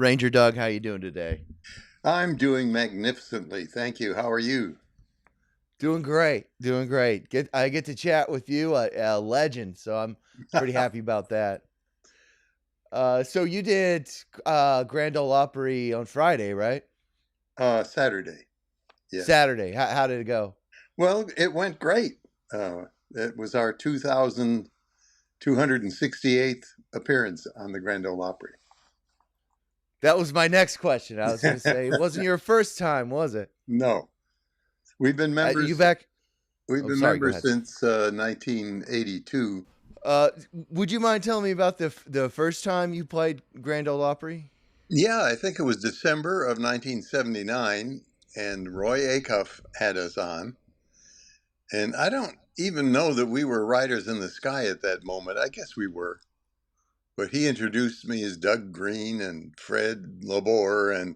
Ranger Doug, how you doing today? I'm doing magnificently. Thank you. How are you? Doing great, doing great. I get to chat with you, a legend, so I'm pretty happy about that. So you did Grand Ole Opry on Friday, right? Saturday. Yes. Saturday. How did it go? Well, it went great. It was our 2,268th appearance on the Grand Ole Opry. That was my next question. I was going to say it wasn't your first time, was it? No, we've been You members. back? We've Oh, been sorry. Go members ahead. since 1982. Would you mind telling me about the first time you played Grand Ole Opry? Yeah, I think it was December of 1979, and Roy Acuff had us on. And I don't even know that we were riders in the sky at that moment. I guess we were. But he introduced me as Doug Green and Fred Labor, and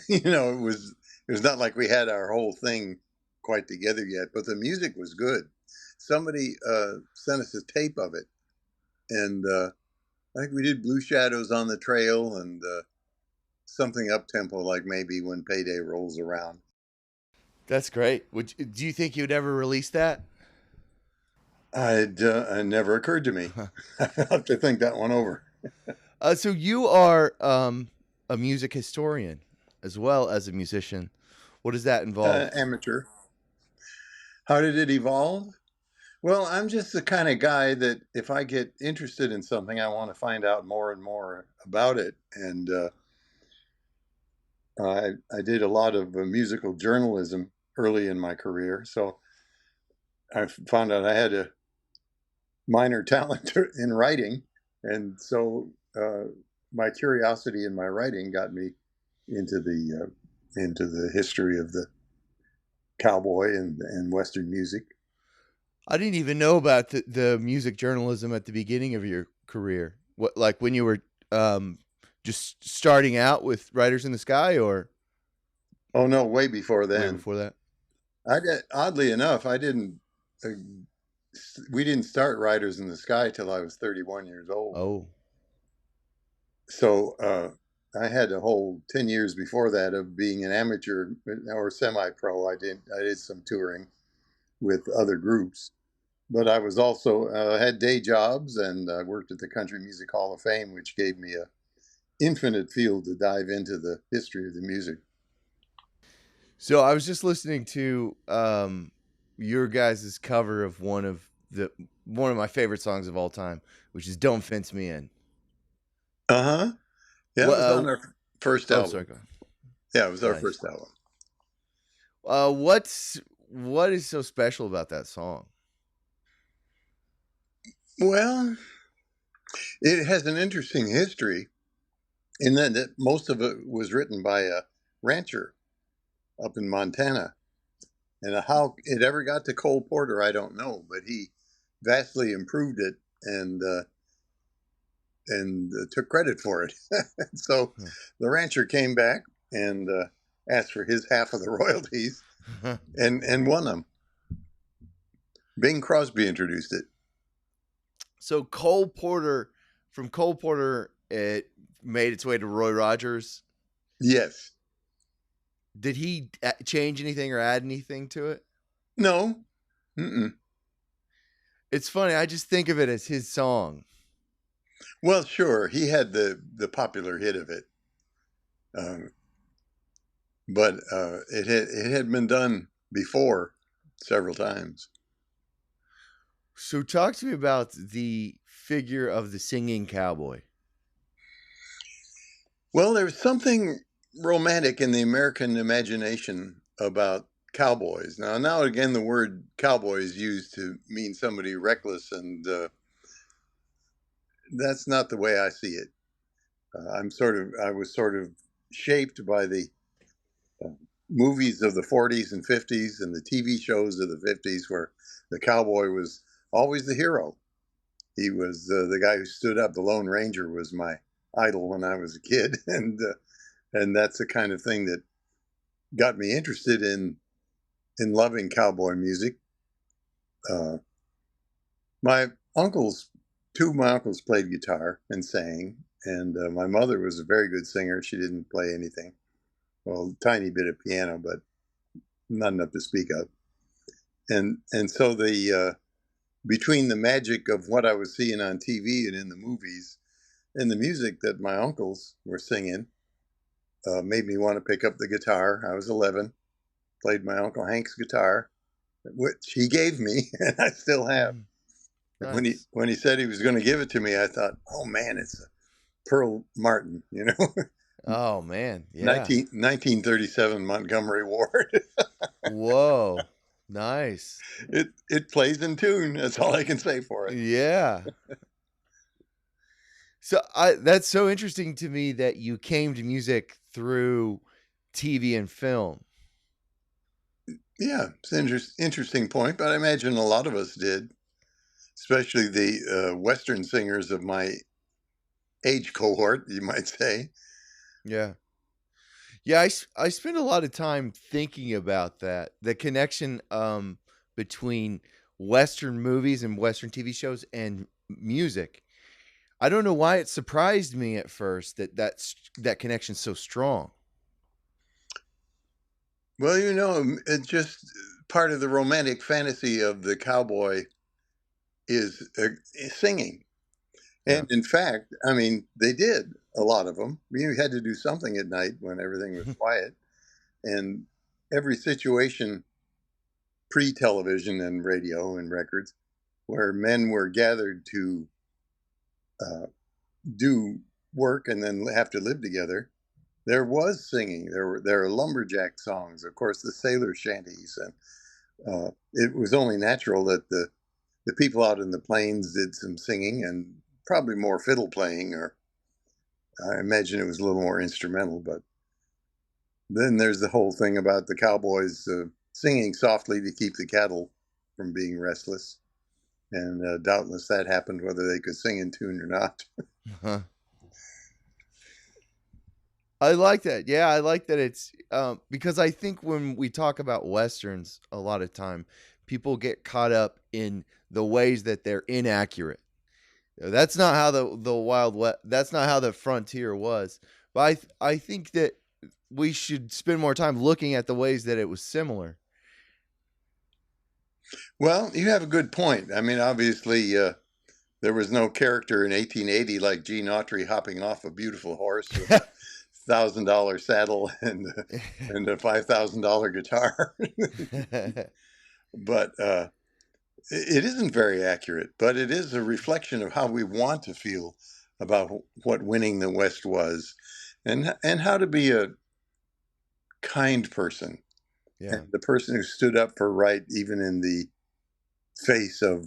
it was not like we had our whole thing quite together yet. But the music was good. Somebody sent us a tape of it, and I think we did Blue Shadows on the Trail and something up tempo, like maybe When Payday Rolls Around. That's great. Do you think you'd ever release that? It never occurred to me. I have to think that one over. So you are a music historian as well as a musician. What does that involve? Amateur. How did it evolve? Well, I'm just the kind of guy that if I get interested in something, I want to find out more and more about it. And I did a lot of musical journalism early in my career. So I found out I had a minor talent in writing. And so my curiosity in my writing got me into the history of the cowboy and Western music. I didn't even know about the music journalism at the beginning of your career. What, like when you were just starting out with Riders in the Sky, or Oh no, way before way then. before that? Oddly enough, I didn't. We didn't start Riders in the Sky till I was 31 years old. Oh, So I had a whole 10 years before that of being an amateur or semi-pro. I did some touring with other groups, but I was also had day jobs, and I worked at the Country Music Hall of Fame, which gave me a infinite field to dive into the history of the music. so I was just listening to your guys' cover of one of my favorite songs of all time, which is "Don't Fence Me In." Uh huh. Yeah, it What? was on our first Oh, sorry. album. Yeah, it was our Nice. first album. What is so special about that song? Well, it has an interesting history in that most of it was written by a rancher up in Montana. And how it ever got to Cole Porter, I don't know, but he vastly improved it and took credit for it. So the rancher came back and asked for his half of the royalties and won them. Bing Crosby introduced it. So from Cole Porter, it made its way to Roy Rogers. Yes. Did he change anything or add anything to it? No. Mm-mm. It's funny. I just think of it as his song. Well, sure, he had the popular hit of it, um, but it had been done before several times. So talk to me about the figure of the singing cowboy. Well, there's something romantic in the American imagination about cowboys. Now again, the word cowboy is used to mean somebody reckless, and that's not the way I see it. I was sort of shaped by the uh, movies of the 40s and 50s and the TV shows of the 50s, where the cowboy was always the hero. He was the guy who stood up. The Lone Ranger was my idol when I was a kid, and that's the kind of thing that got me interested in loving cowboy music. Uh, my uncles, two of my uncles played guitar and sang, And my mother was a very good singer. She didn't play anything. Well, a tiny bit of piano, but not enough to speak of. And so the between the magic of what I was seeing on TV and in the movies and the music that my uncles were singing made me want to pick up the guitar. I was 11, played my Uncle Hank's guitar, which he gave me, and I still have. Nice. When he said he was going to give it to me, I thought, oh man, it's a Pearl Martin, you know, Oh man, yeah. 1937 Montgomery Ward. Whoa, nice. It plays in tune. That's all I can say for it. Yeah. So that's so interesting to me that you came to music through TV and film. Yeah, it's an interesting point, but I imagine a lot of us did, especially the Western singers of my age cohort, you might say. Yeah. Yeah, I spend a lot of time thinking about that. The connection between Western movies and Western TV shows and music. I don't know why it surprised me at first that connection's so strong. Well, you know, it's just part of the romantic fantasy of the cowboy is singing. Yeah. And in fact, I mean, they did a lot of them. You had to do something at night when everything was quiet. And every situation pre television and radio and records where men were gathered to uh, do work and then have to live together, there was singing. There are lumberjack songs, of course, the sailor shanties, and it was only natural that the people out in the plains did some singing and probably more fiddle playing, or I imagine it was a little more instrumental. But then there's the whole thing about the cowboys singing softly to keep the cattle from being restless, and doubtless that happened whether they could sing in tune or not. Huh. I like that. Yeah, I like that it's because I think when we talk about westerns a lot of time, people get caught up in the ways that they're inaccurate. That's not how the Wild West. That's not how the frontier was. But I think that we should spend more time looking at the ways that it was similar. Well, you have a good point. I mean, obviously, there was no character in 1880 like Gene Autry hopping off a beautiful horse with a $1,000 saddle and a $5,000 guitar. But it isn't very accurate. But it is a reflection of how we want to feel about what winning the West was, and how to be a kind person, Yeah. and the person who stood up for right even in the face of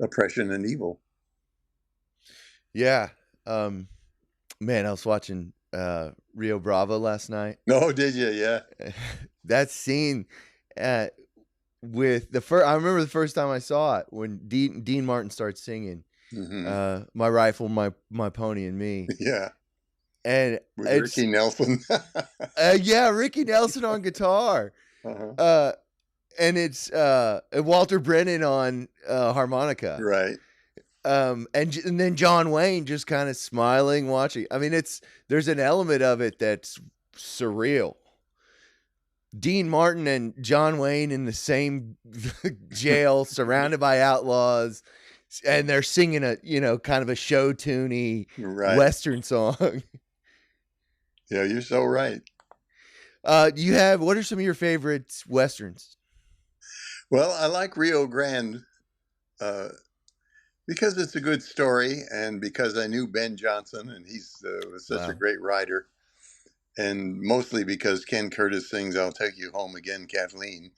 oppression and evil. Yeah. Man, I was watching Rio Bravo last night. Oh, did you? Yeah. That scene uh, with the first, I remember the first time I saw it when Dean Martin starts singing "My Rifle, My Pony and Me," Yeah. and With it's Ricky Nelson. yeah, Ricky Nelson on guitar, Uh-huh. and it's Walter Brennan on harmonica, Right. and then John Wayne just kind of smiling, watching. I mean, there's an element of it that's surreal. Dean Martin and John Wayne in the same jail, surrounded by outlaws, and they're singing a kind of a show tuney Right. Western song. Yeah, you're so right. What are some of your favorite Westerns? Well, I like Rio Grande because it's a good story, and because I knew Ben Johnson, and he's was such a Wow. great writer, and mostly because Ken Curtis sings "I'll Take You Home Again, Kathleen,"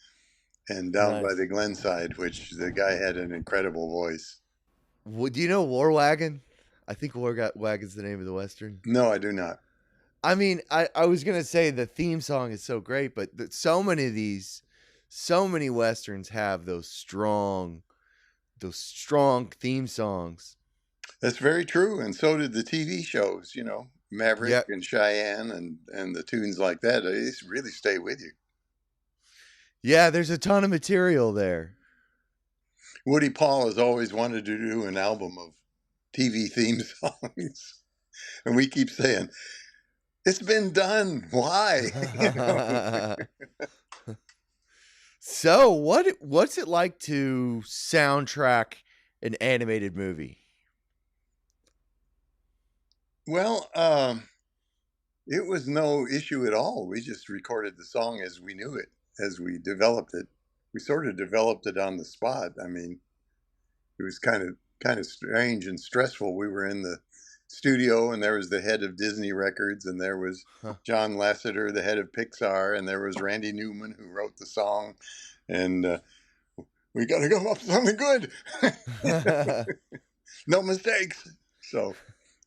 and "Down by Nice. the Glenside," which the guy had an incredible voice. Do you know War Wagon? I think Wagon's the name of the Western. No, I do not. I mean, I was gonna say the theme song is so great, but so many Westerns have those strong theme songs. That's very true, and so did the TV shows. You know, Maverick Yeah. and Cheyenne, and the tunes like that. They just really stay with you. Yeah, there's a ton of material there. Woody Paul has always wanted to do an album of TV theme songs. And we keep saying, it's been done. Why? You know? So, what's it like to soundtrack an animated movie? Well, it was no issue at all. We just recorded the song as we knew it, as we developed it. We sort of developed it on the spot. I mean, it was kind of strange and stressful. We were in the studio, and there was the head of Disney Records, and there was Huh. John Lasseter, the head of Pixar, and there was Randy Newman, who wrote the song. And we got to come up with something good. No mistakes. So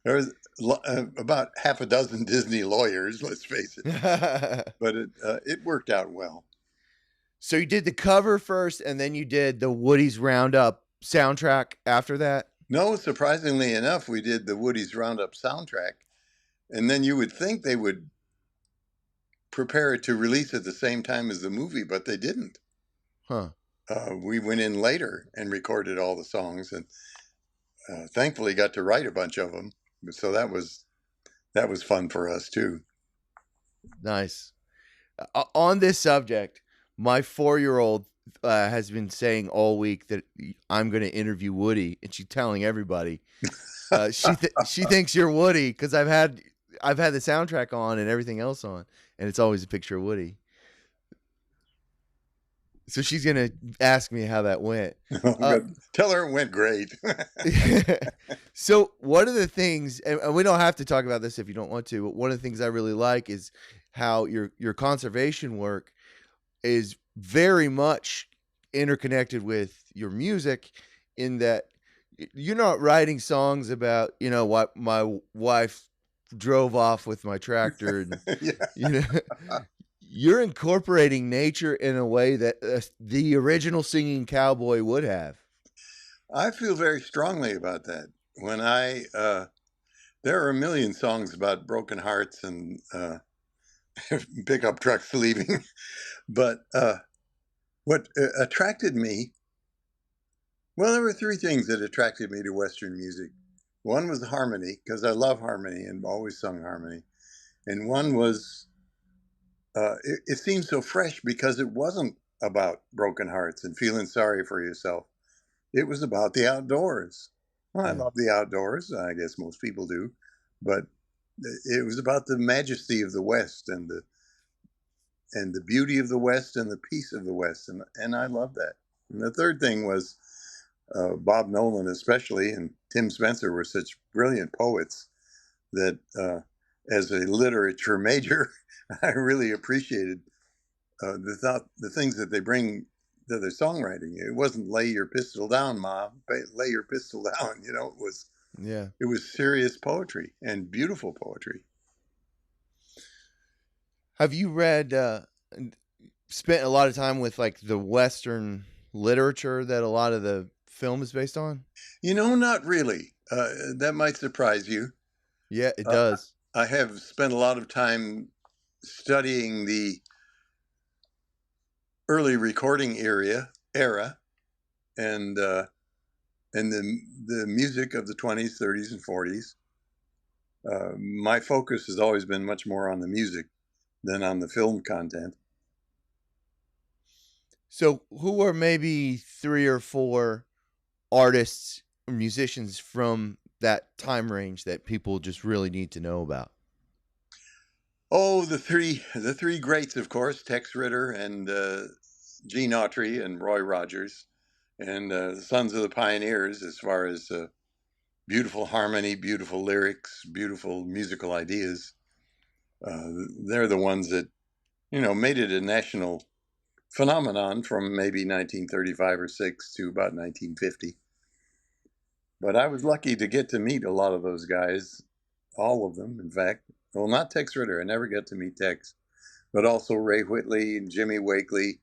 there was about half a dozen Disney lawyers, let's face it, but it worked out well. So you did the cover first, and then you did the Woody's Roundup soundtrack after that? No, surprisingly enough, we did the Woody's Roundup soundtrack, and then you would think they would prepare it to release at the same time as the movie, but they didn't. Huh. We went in later and recorded all the songs, and thankfully got to write a bunch of them. So that was fun for us too. Nice. On this subject, my 4-year-old has been saying all week that I'm going to interview Woody, and she's telling everybody. She thinks you're Woody because I've had the soundtrack on and everything else on, and it's always a picture of Woody. So she's gonna ask me how that went. Tell her it went great. So one of the things, and we don't have to talk about this if you don't want to, but one of the things I really like is how your conservation work is very much interconnected with your music, in that you're not writing songs about, what my wife drove off with my tractor, and Yeah. you're incorporating nature in a way that the original singing cowboy would have. I feel very strongly about that. When there are a million songs about broken hearts and pickup trucks leaving, but what attracted me, well, there were three things that attracted me to Western music. One was harmony, because I love harmony and always sung harmony. And one was, it seemed so fresh because it wasn't about broken hearts and feeling sorry for yourself. It was about the outdoors. Well, I Yeah. love the outdoors. I guess most people do. But it was about the majesty of the West and the beauty of the West and the peace of the West. And I love that. And the third thing was Bob Nolan, especially, and Tim Spencer were such brilliant poets that as a literature major, I really appreciated the things that they bring to their songwriting. It wasn't "lay your pistol down, Ma," lay your pistol down. Yeah. It was serious poetry and beautiful poetry. Have you read, spent a lot of time with like the Western literature that a lot of the film is based on? Not really. That might surprise you. Yeah, it Uh, does. I have spent a lot of time studying the early recording era, and the music of the 20s, 30s, and 40s. My focus has always been much more on the music than on the film content. So, who are maybe 3 or 4 artists or musicians from that time range that people just really need to know about? Oh, the three greats, of course: Tex Ritter and Gene Autry and Roy Rogers, and the Sons of the Pioneers. As far as beautiful harmony, beautiful lyrics, beautiful musical ideas, they're the ones that made it a national phenomenon from maybe 1935 or 6 to about 1950. But I was lucky to get to meet a lot of those guys, all of them, in fact. Well, not Tex Ritter. I never got to meet Tex, but also Ray Whitley and Jimmy Wakely,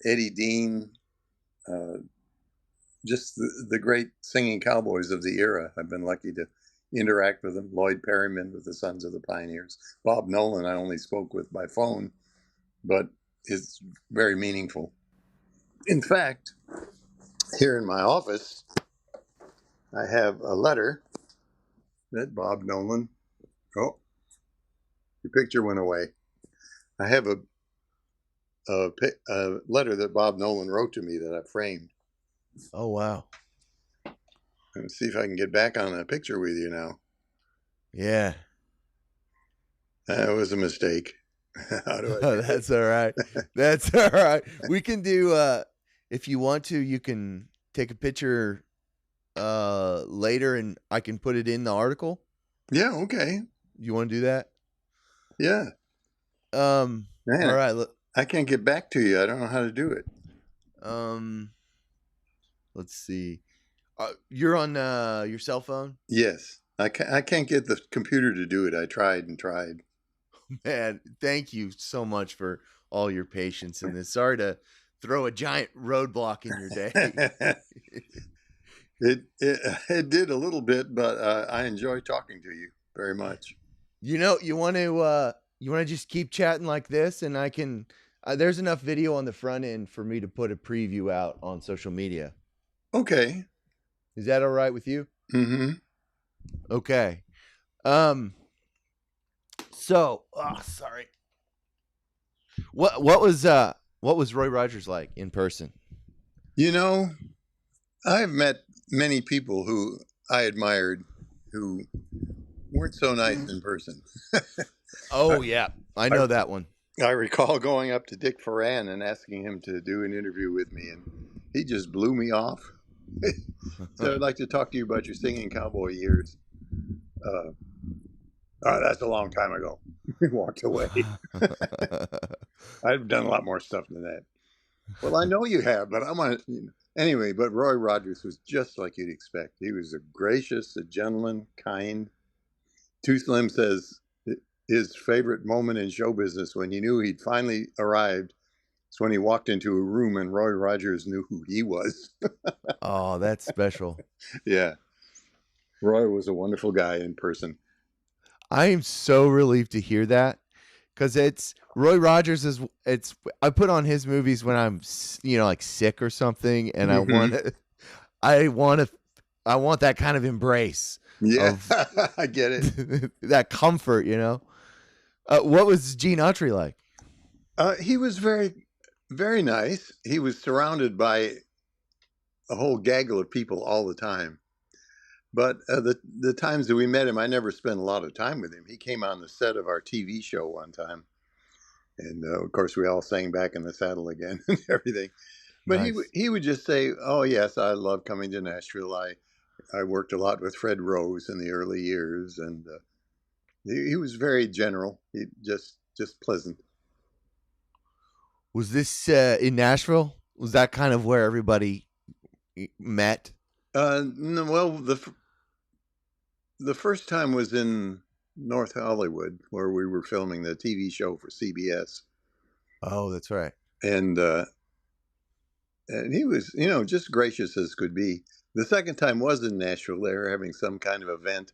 Eddie Dean, uh, just the great singing cowboys of the era. I've been lucky to interact with them. Lloyd Perryman with the Sons of the Pioneers. Bob Nolan, I only spoke with by phone, but it's very meaningful. In fact, here in my office, I have a letter That Bob Nolan. Oh, your picture went away. I have a letter that Bob Nolan wrote to me that I framed. Oh, wow. Let's see if I can get back on that picture with you now. Yeah. That was a mistake. How do I do That's all right. That's all right. We can do if you want to, you can take a picture later and I can put it in the article. Yeah, okay. You want to do that? Yeah. Man, all right. Look, I can't get back to you. I don't know how to do it. Let's see. You're on your cell phone? Yes. I can't get the computer to do it. I tried and tried. Man, thank you so much for all your patience in this. Sorry to throw a giant roadblock in your day. It did a little bit, but I enjoy talking to you very much. You want to just keep chatting like this, and I can. There's enough video on the front end for me to put a preview out on social media. Okay. Is that all right with you? Mm-hmm. Okay. So, sorry. What was Roy Rogers like in person? You know, I've met many people who I admired who weren't so nice in person. Oh, yeah. I know that one. I recall going up to Dick Foran and asking him to do an interview with me, and he just blew me off. So I'd like to talk to you about your singing cowboy years. That's a long time ago. He walked away. I've done a lot more stuff than that. Well, I know you have, but I want to. Anyway, but Roy Rogers was just like you'd expect. He was a gracious, a gentleman, kind. Too Slim says his favorite moment in show business when he knew he'd finally arrived is when he walked into a room and Roy Rogers knew who he was. Oh, that's special. Yeah. Roy was a wonderful guy in person. I am so relieved to hear that, because it's Roy Rogers I put on his movies when I'm like sick or something, and Mm-hmm. I want that kind of embrace. Yeah, I get it. That comfort, What was Gene Autry like? He was very, very nice. He was surrounded by a whole gaggle of people all the time. But the times that we met him, I never spent a lot of time with him. He came on the set of our TV show one time. And of course, we all sang Back in the Saddle again and everything. But Nice. he would just say, "Oh yes, I love coming to Nashville. I worked a lot with Fred Rose in the early years, and he was very general. He just pleasant." Was this in Nashville? Was that kind of where everybody met? No, well, the first time was in North Hollywood, where we were filming the TV show for CBS. Oh, that's right. And he was, just gracious as could be. The second time was in Nashville. They were having some kind of event,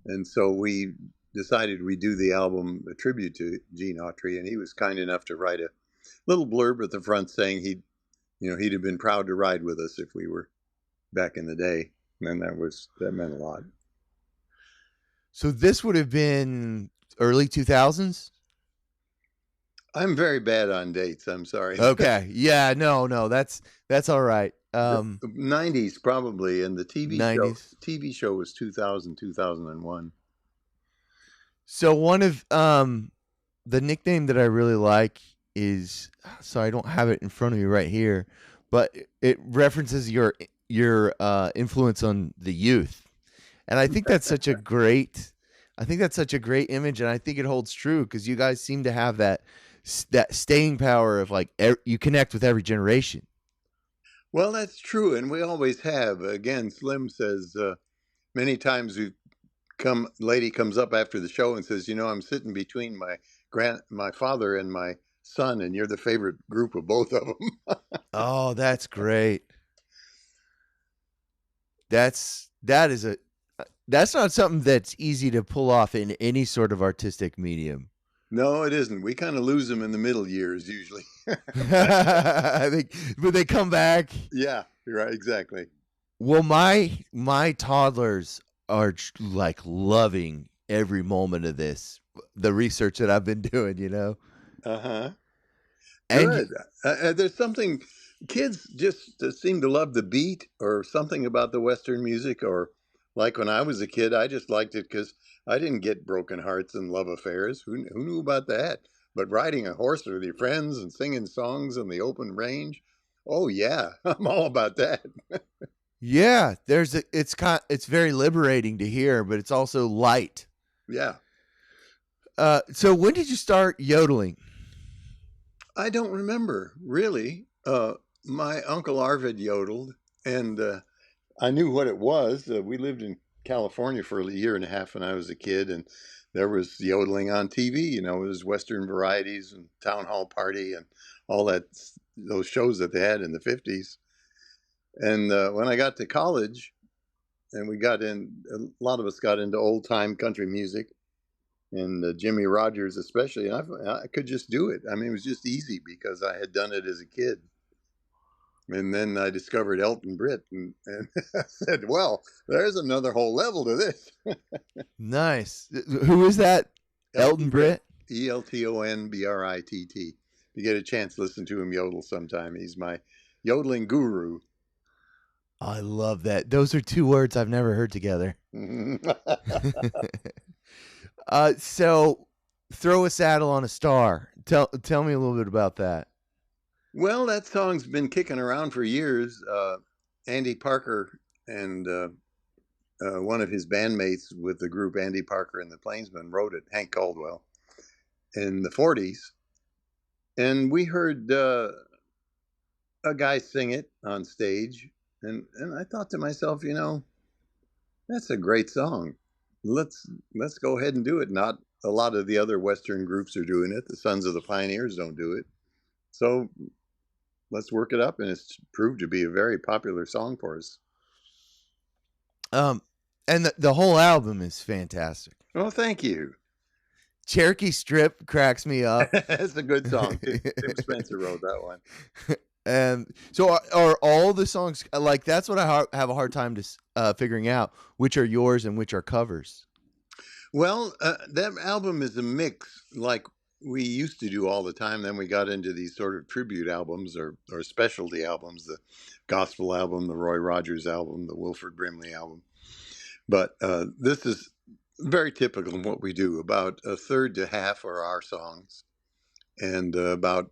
and so we decided we'd do the album a tribute to Gene Autry, and he was kind enough to write a little blurb at the front saying he'd have been proud to ride with us if we were back in the day, and that meant a lot. So this would have been early 2000s? I'm very bad on dates. I'm sorry. Okay. Yeah, no, that's all right. 90s probably, and the 90s. TV show was 2000, 2001. So one of the nickname that I really like is, sorry, I don't have it in front of me right here, but it references your influence on the youth. And I think that's such a great image, and I think it holds true, because you guys seem to have that staying power of like you connect with every generation. Well, that's true, and we always have. Again, Slim says many times lady comes up after the show and says, I'm sitting between my father and my son, and you're the favorite group of both of them. Oh, that's great. That's not something that's easy to pull off in any sort of artistic medium. No, it isn't. We kind of lose them in the middle years usually. I think, but they come back. Yeah, right, exactly. Well, my toddlers are like loving every moment of this. The research that I've been doing, Uh-huh. and Good. There's something kids just seem to love the beat or something about the Western music. Or like when I was a kid, I just liked it because I didn't get broken hearts and love affairs. Who knew about that? But riding a horse with your friends and singing songs on the open range, oh yeah, I'm all about that. yeah, it's very liberating to hear, but it's also light. Yeah. So when did you start yodeling? I don't remember really. My uncle Arvid yodeled, and I knew what it was. We lived in California for a year and a half when I was a kid, and there was yodeling on TV. It was Western Varieties and Town Hall Party and all that, those shows that they had in the 50s. And when I got to college, and a lot of us got into old time country music and Jimmy Rogers especially, and I could just do it. I mean, it was just easy because I had done it as a kid. And then I discovered Elton Britt and I said, well, there's another whole level to this. Nice. Who is that? Elton Britt? Eltonbritt. If you get a chance, listen to him yodel sometime. He's my yodeling guru. I love that. Those are two words I've never heard together. So throw a saddle on a star. Tell me a little bit about that. Well, that song's been kicking around for years. Andy Parker and one of his bandmates with the group, Andy Parker and the Plainsmen, wrote it, Hank Caldwell, in the 40s. And we heard a guy sing it on stage. And I thought to myself, that's a great song. Let's go ahead and do it. Not a lot of the other Western groups are doing it. The Sons of the Pioneers don't do it. So let's work it up, and it's proved to be a very popular song for us. And the whole album is fantastic. Oh, thank you. Cherokee Strip cracks me up. It's a good song. Tim Spencer wrote that one. And so are all the songs like that's what I have a hard time to figuring out which are yours and which are covers. Well, that album is a mix like we used to do all the time. Then we got into these sort of tribute albums or specialty albums, the gospel album, the Roy Rogers album, the Wilford Brimley album. But this is very typical of what we do. About a third to half are our songs, and about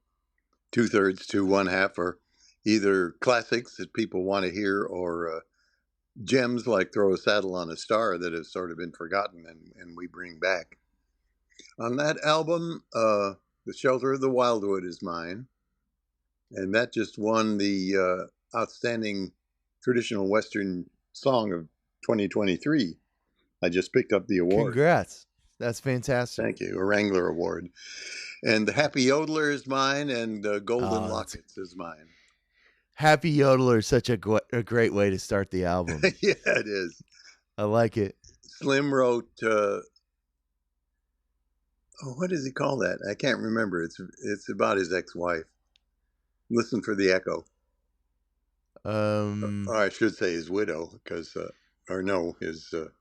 2/3 to 1/2 are either classics that people want to hear or gems like Throw a Saddle on a Star that have sort of been forgotten and we bring back. On that album, The Shelter of the Wildwood is mine, and that just won the Outstanding Traditional Western Song of 2023. I just picked up the award. Congrats. That's fantastic. Thank you. A Wrangler Award. And The Happy Yodeler is mine, and Golden Lockets is mine. Happy Yodeler is such a great way to start the album. Yeah, it is. I like it. Slim wrote, what does he call that? I can't remember. It's about his ex-wife. Listen for the echo. Or I should say his widow, because,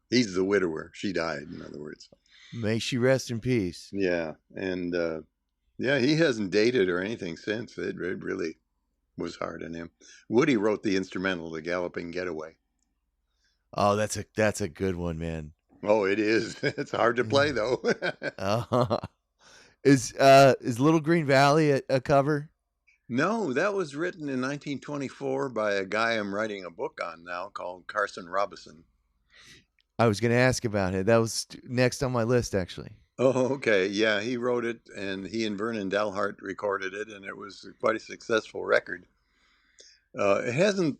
he's the widower. She died, in other words. May she rest in peace. Yeah, and he hasn't dated or anything since. It really was hard on him. Woody wrote the instrumental, The Galloping Getaway. Oh, that's a good one, man. Oh, it is. It's hard to play though. Is Little Green Valley a cover? No, that was written in 1924 by a guy I'm writing a book on now called Carson Robison. I was going to ask about it. That was next on my list, actually. Oh, okay. Yeah, he wrote it, and he and Vernon Dalhart recorded it, and it was quite a successful record. It hasn't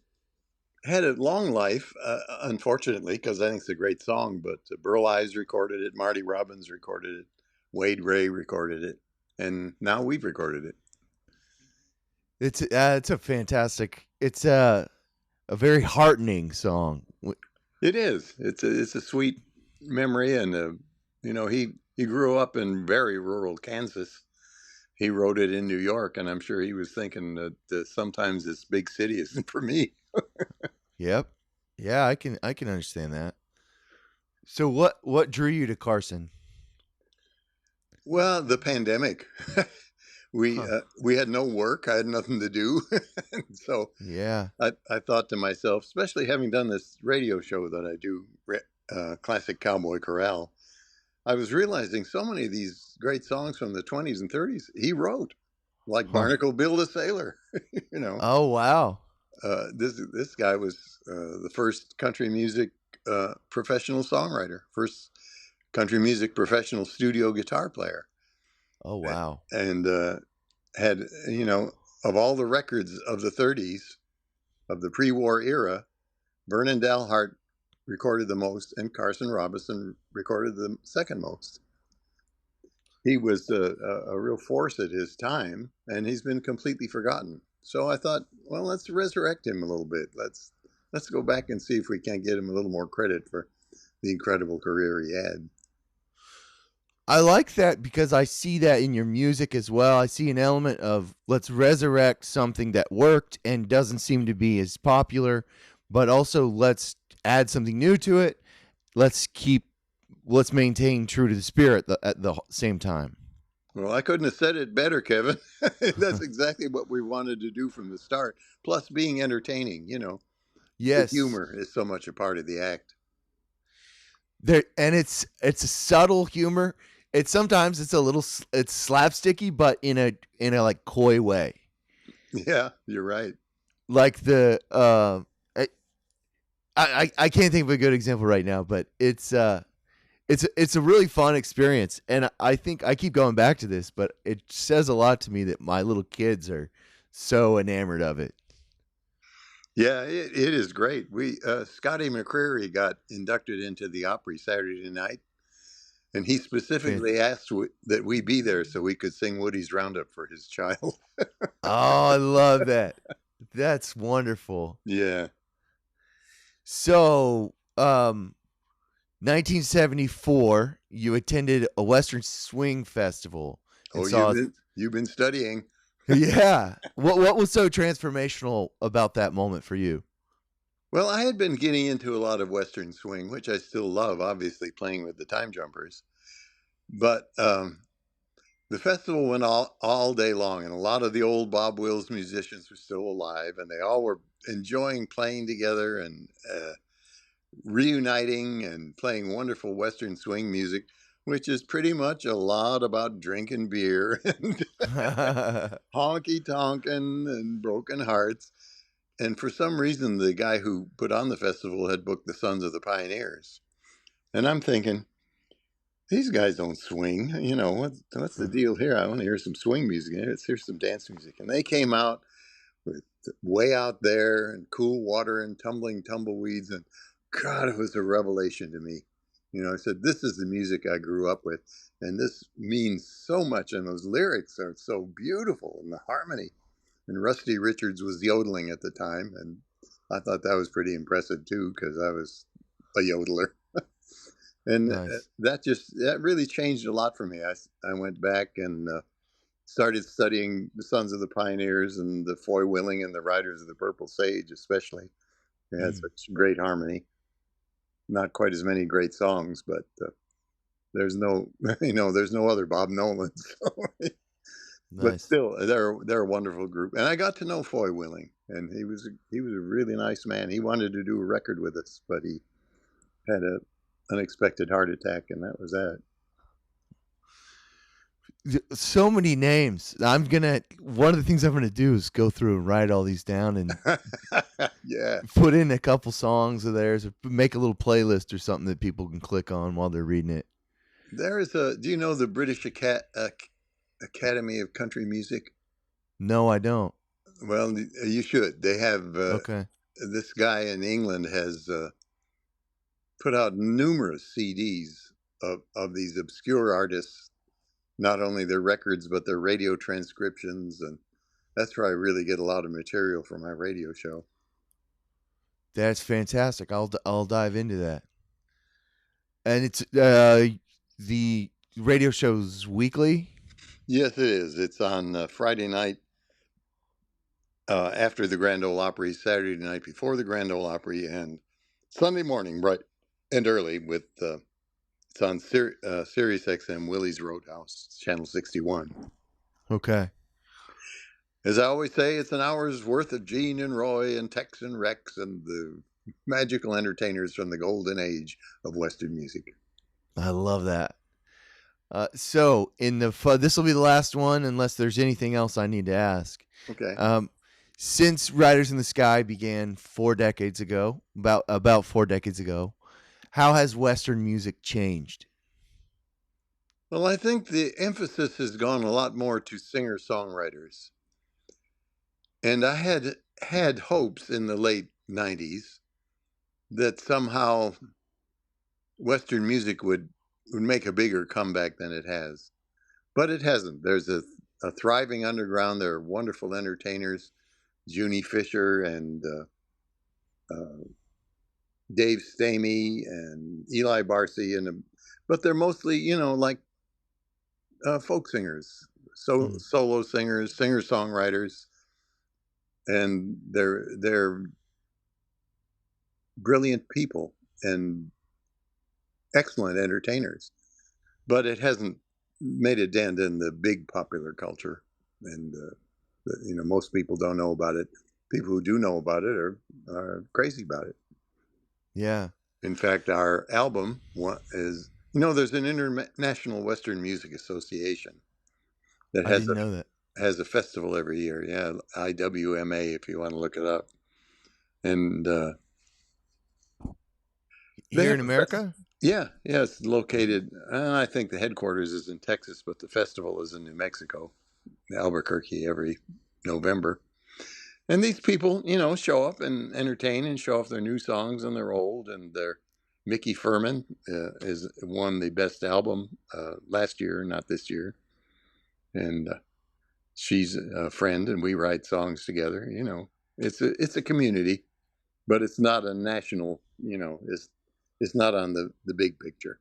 had a long life, unfortunately, because I think it's a great song, but Burl Ives recorded it, Marty Robbins recorded it, Wade Ray recorded it, and now we've recorded it. It's a fantastic, it's a very heartening song. It is. It's a sweet memory, and he grew up in very rural Kansas. He wrote it in New York, and I'm sure he was thinking that sometimes this big city isn't for me. Yep. Yeah, I can understand that. So what drew you to Carson? Well, the pandemic. Huh. We had no work. I had nothing to do, and so Yeah. I thought to myself, especially having done this radio show that I do, classic Cowboy Corral. I was realizing so many of these great songs from the 20s and 30s he wrote, like Huh. Barnacle Bill the Sailor. you know, Oh, wow. this guy was the first country music professional songwriter, first country music professional studio guitar player, Oh, wow. and had of all the records of the 30s of the pre-war era, Vernon Dalhart recorded the most, and Carson Robinson recorded the second most. He was a real force at his time, and he's been completely forgotten. So I thought, well, let's resurrect him a little bit. Let's go back and see if we can't get him a little more credit for the incredible career he had. I like that because I see that in your music as well. I see an element of let's resurrect something that worked and doesn't seem to be as popular, but also let's add something new to it. Let's keep let's maintain true to the spirit at the same time. Well, I couldn't have said it better, Kevin. That's exactly what we wanted to do from the start. Plus, being entertaining, the Yes. humor is so much a part of the act. There and it's a subtle humor. It's sometimes it's a little it's slapsticky but in a like coy way. Yeah, you're right. Like the I can't think of a good example right now, but it's a really fun experience, and I think I keep going back to this, but it says a lot to me that my little kids are so enamored of it. Yeah, it is great. We Scotty McCreery got inducted into the Opry Saturday night, and he Fan- specifically asked that we be there so we could sing Woody's Roundup for his child. Oh, I love that. That's wonderful. Yeah. So, 1974, you attended a Western Swing Festival and Oh, saw. you've been studying. Yeah. What was so transformational about that moment for you? Well, I had been getting into a lot of Western swing, which I still love, obviously playing with the Time Jumpers. But the festival went all day long, and a lot of the old Bob Wills musicians were still alive, and they all were enjoying playing together and reuniting and playing wonderful Western swing music, which is pretty much a lot about drinking beer and honky tonkin' and broken hearts. And for some reason, the guy who put on the festival had booked the Sons of the Pioneers. And I'm thinking, these guys don't swing. What's the deal here? I want to hear some swing music. Let's hear some dance music. And they came out with Way Out There and Cool Water and Tumbling Tumbleweeds. And God, it was a revelation to me. I said, this is the music I grew up with. And this means so much. And those lyrics are so beautiful and the harmony. And Rusty Richards was yodeling at the time. And I thought that was pretty impressive too, because I was a yodeler. And Nice. that really changed a lot for me. I went back and started studying the Sons of the Pioneers and the Foy Willing and the Riders of the Purple Sage, especially. They had Mm, such great harmony. Not quite as many great songs, but there's no, there's no other Bob Nolan. So, but nice. still, they're a wonderful group. And I got to know Foy Willing, and he was a really nice man. He wanted to do a record with us, but he had a unexpected heart attack, and that was that. So many names. One of the things I'm gonna do is go through and write all these down and Yeah. put in a couple songs of theirs, or make a little playlist or something that people can click on while they're reading it. Do you know the British Academy of Country Music? No, I don't. Well, you should. They have Okay. this guy in England has put out numerous CDs of these obscure artists, not only their records, but their radio transcriptions. And that's where I really get a lot of material for my radio show. That's fantastic. I'll dive into that. And it's the radio show's weekly. Yes, it is. It's on Friday night after the Grand Ole Opry, Saturday night before the Grand Ole Opry, and Sunday morning, right and early with it's on Sirius XM Willie's Roadhouse, Channel 61. Okay. As I always say, it's an hour's worth of Gene and Roy and Tex and Rex and the magical entertainers from the golden age of Western music. I love that. So in the this will be the last one, unless there's anything else I need to ask. Okay. Since Riders in the Sky began 4 decades ago, about 4 decades ago, how has Western music changed? Well, I think the emphasis has gone a lot more to singer-songwriters. And I had hopes in the late 90s that somehow Western music would make a bigger comeback than it has. But it hasn't. There's a thriving underground. There are wonderful entertainers, Junie Fisher and Dave Stamey and Eli Barcy, but they're mostly, like folk singers, solo singers, singer-songwriters, and they're brilliant people and excellent entertainers. But it hasn't made a dent in the big popular culture, and most people don't know about it. People who do know about it are crazy about it. Yeah. In fact, our album is, there's an International Western Music Association that I didn't know that. has a festival every year. Yeah, IWMA if you want to look it up. And here in America? Yeah, it's located. I think the headquarters is in Texas, but the festival is in New Mexico, Albuquerque, every November. And these people, show up and entertain and show off their new songs and their old. And their Mickey Furman won the best album last year, not this year. And she's a friend, and we write songs together. It's a community, but it's not a national. It's not on the big picture.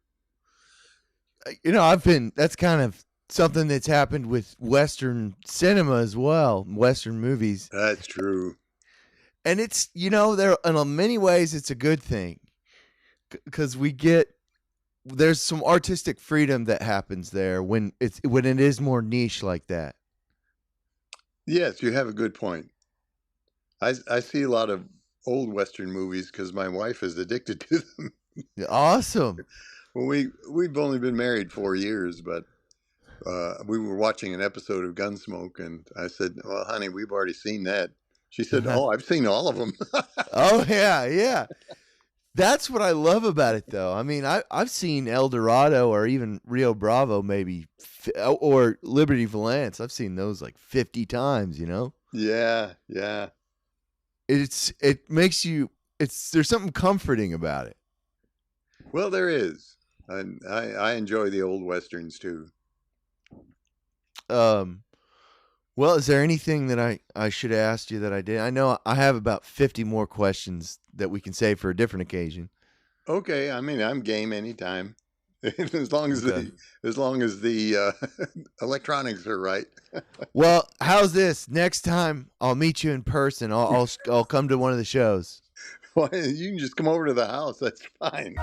That's kind of something that's happened with Western cinema as well, Western movies. That's true. And it's, there in many ways it's a good thing, because there's some artistic freedom that happens there when it is more niche like that. Yes, you have a good point. I see a lot of old Western movies because my wife is addicted to them. Awesome. Well, we've only been married 4 years, but we were watching an episode of Gunsmoke, and I said, "Well, honey, we've already seen that." She said, "Oh, I've seen all of them." Oh yeah. That's what I love about it, though. I mean, I've seen El Dorado or even Rio Bravo, maybe, or Liberty Valance. I've seen those like 50 times. Yeah. It makes you. There's something comforting about it. Well, there is. I enjoy the old Westerns too. Well, is there anything that I should have asked you that I did? I know I have about 50 more questions that we can save for a different occasion. Okay, I mean, I'm game anytime, as long as the electronics are right. Well, how's this? Next time I'll meet you in person. I'll come to one of the shows. Well, you can just come over to the house. That's fine.